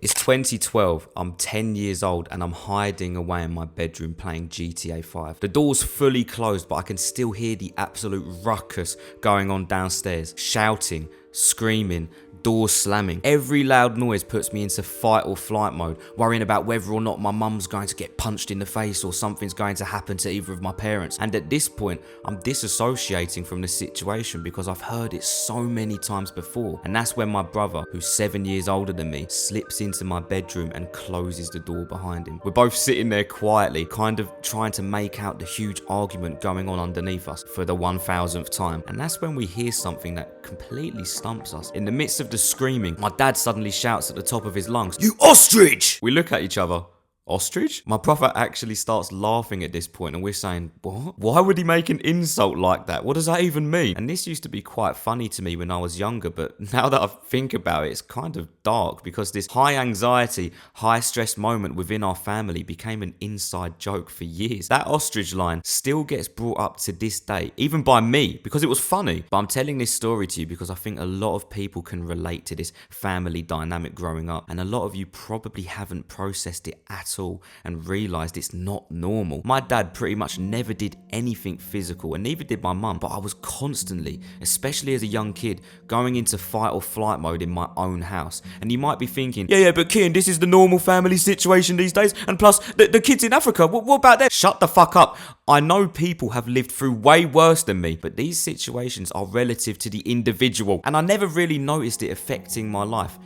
It's 2012, I'm 10 years old and I'm hiding away in my bedroom playing GTA 5. The door's fully closed but I can still hear the absolute ruckus going on downstairs. Shouting, screaming, doors slamming. Every loud noise puts me into fight or flight mode, worrying about whether or not my mum's going to get punched in the face or something's going to happen to either of my parents. And at this point, I'm disassociating from the situation because I've heard it so many times before. And that's when my brother, who's 7 years older than me, slips into my bedroom and closes the door behind him. We're both sitting there quietly, kind of trying to make out the huge argument going on underneath us for the 1000th time. And that's when we hear something that completely stumps us. In the midst of the screaming, my dad suddenly shouts at the top of his lungs, "You ostrich!" We look at each other. Ostrich? My brother actually starts laughing at this point and we're saying, what? Why would he make an insult like that? What does that even mean? And this used to be quite funny to me when I was younger, but now that I think about it, it's kind of dark because this high anxiety, high stress moment within our family became an inside joke for years. That ostrich line still gets brought up to this day, even by me, because it was funny. But I'm telling this story to you because I think a lot of people can relate to this family dynamic growing up, and a lot of you probably haven't processed it at all and realized it's not normal. My dad pretty much never did anything physical, and neither did my mum, but I was constantly, especially as a young kid, going into fight or flight mode in my own house. And you might be thinking, yeah, but Kian, this is the normal family situation these days, and plus the kids in Africa, what about them? Shut the fuck up. I know people have lived through way worse than me, but these situations are relative to the individual, and I never really noticed it affecting my life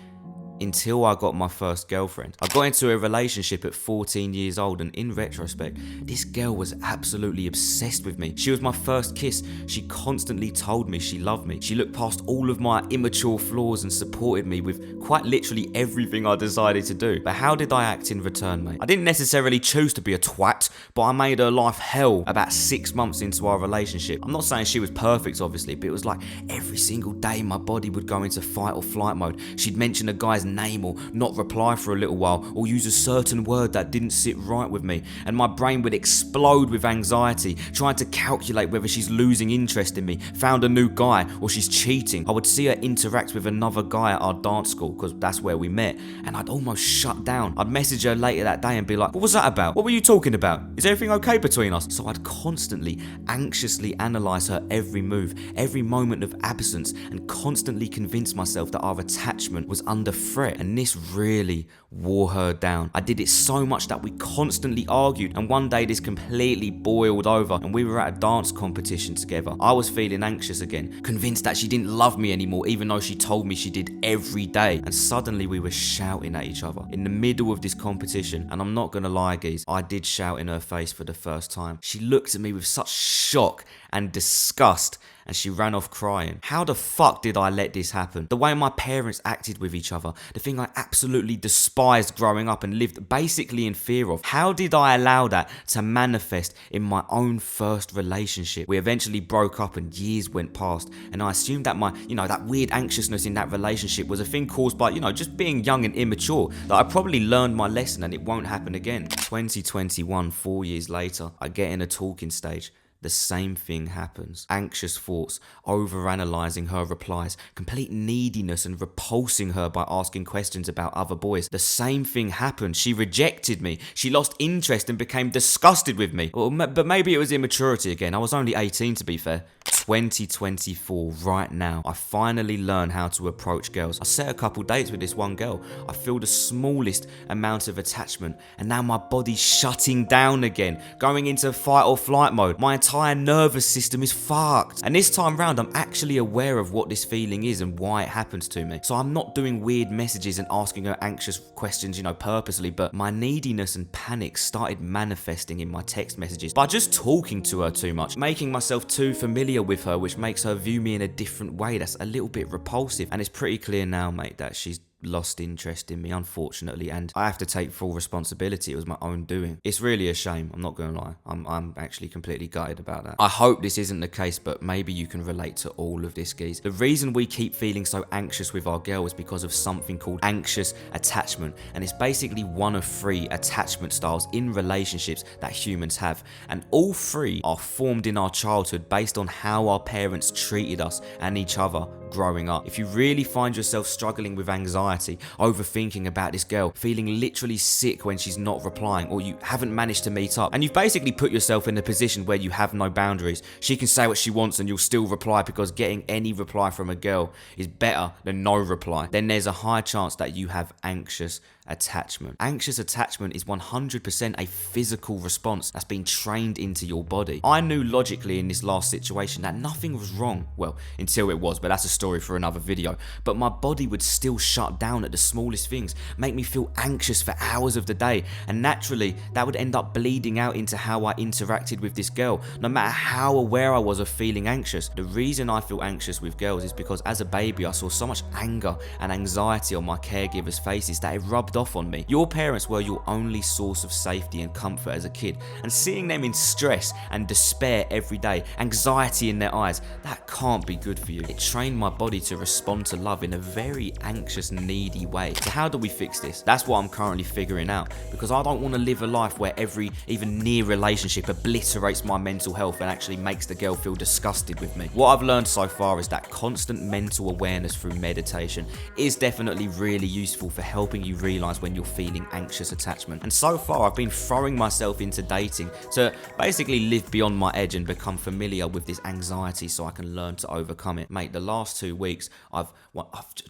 until I got my first girlfriend. I got into a relationship at 14 years old, and in retrospect, this girl was absolutely obsessed with me. She was my first kiss. She constantly told me she loved me. She looked past all of my immature flaws and supported me with quite literally everything I decided to do. But how did I act in return, mate? I didn't necessarily choose to be a twat, but I made her life hell about 6 months into our relationship. I'm not saying she was perfect, obviously, but it was like every single day my body would go into fight or flight mode. She'd mention a guy's name or not reply for a little while or use a certain word that didn't sit right with me, and my brain would explode with anxiety trying to calculate whether she's losing interest in me, found a new guy, or she's cheating. I would see her interact with another guy at our dance school because that's where we met, and I'd almost shut down. I'd message her later that day and be like, what was that about? What were you talking about? Is everything okay between us? So I'd constantly anxiously analyse her every move, every moment of absence, and constantly convince myself that our attachment was under threat, and this really wore her down. I did it so much that we constantly argued, and one day this completely boiled over and we were at a dance competition together. I was feeling anxious again, convinced that she didn't love me anymore even though she told me she did every day, and suddenly we were shouting at each other in the middle of this competition. And I'm not gonna lie, guys, I did shout in her face for the first time. She looked at me with such shock and disgust, and she ran off crying. How the fuck did I let this happen? The way my parents acted with each other, the thing I absolutely despised growing up and lived basically in fear of. How did I allow that to manifest in my own first relationship? We eventually broke up and years went past, and I assumed that my, that weird anxiousness in that relationship was a thing caused by, just being young and immature, that I probably learned my lesson and it won't happen again. 2021, 4 years later, I get in a talking stage. The same thing happens. Anxious thoughts, overanalyzing her replies, complete neediness and repulsing her by asking questions about other boys. The same thing happened. She rejected me. She lost interest and became disgusted with me. But maybe it was immaturity again. I was only 18 to be fair. 2024, right now, I finally learned how to approach girls. I set a couple dates with this one girl. I feel the smallest amount of attachment, and now my body's shutting down again, going into fight or flight mode. My entire nervous system is fucked. And this time round, I'm actually aware of what this feeling is and why it happens to me. So I'm not doing weird messages and asking her anxious questions, purposely, but my neediness and panic started manifesting in my text messages by just talking to her too much, making myself too familiar with her, which makes her view me in a different way. That's a little bit repulsive, and it's pretty clear now, mate, that she's lost interest in me, unfortunately, and I have to take full responsibility. It was my own doing. It's really a shame, I'm not gonna lie. I'm actually completely gutted about that. I hope this isn't the case, but maybe you can relate to all of this, guys. The reason we keep feeling so anxious with our girl is because of something called anxious attachment, and it's basically one of 3 attachment styles in relationships that humans have, and all 3 are formed in our childhood based on how our parents treated us and each other growing up. If you really find yourself struggling with anxiety, overthinking about this girl, feeling literally sick when she's not replying, or you haven't managed to meet up, and you've basically put yourself in a position where you have no boundaries, she can say what she wants and you'll still reply because getting any reply from a girl is better than no reply, then there's a high chance that you have anxious attachment. Anxious attachment is 100% a physical response that's been trained into your body. I knew logically in this last situation that nothing was wrong, well, until it was, but that's a story for another video. But my body would still shut down at the smallest things, make me feel anxious for hours of the day, and naturally that would end up bleeding out into how I interacted with this girl, no matter how aware I was of feeling anxious. The reason I feel anxious with girls is because as a baby I saw so much anger and anxiety on my caregivers' faces that it rubbed off on me. Your parents were your only source of safety and comfort as a kid, and seeing them in stress and despair every day, anxiety in their eyes, that can't be good for you. It trained my body to respond to love in a very anxious, needy way. So how do we fix this? That's what I'm currently figuring out, because I don't want to live a life where every even near relationship obliterates my mental health and actually makes the girl feel disgusted with me. What I've learned so far is that constant mental awareness through meditation is definitely really useful for helping you realize when you're feeling anxious attachment. And so far I've been throwing myself into dating to basically live beyond my edge and become familiar with this anxiety so I can learn to overcome it. Mate, the last 2 weeks I've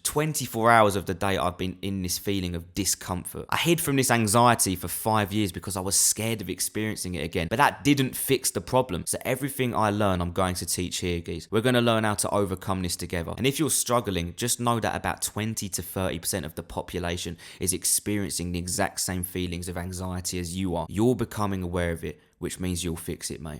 24 hours of the day I've been in this feeling of discomfort. I hid from this anxiety for 5 years because I was scared of experiencing it again, but that didn't fix the problem. So everything I learn I'm going to teach here, guys. We're going to learn how to overcome this together. And if you're struggling, just know that about 20 to 30% of the population is experiencing the exact same feelings of anxiety as you are. You're becoming aware of it, which means you'll fix it, mate.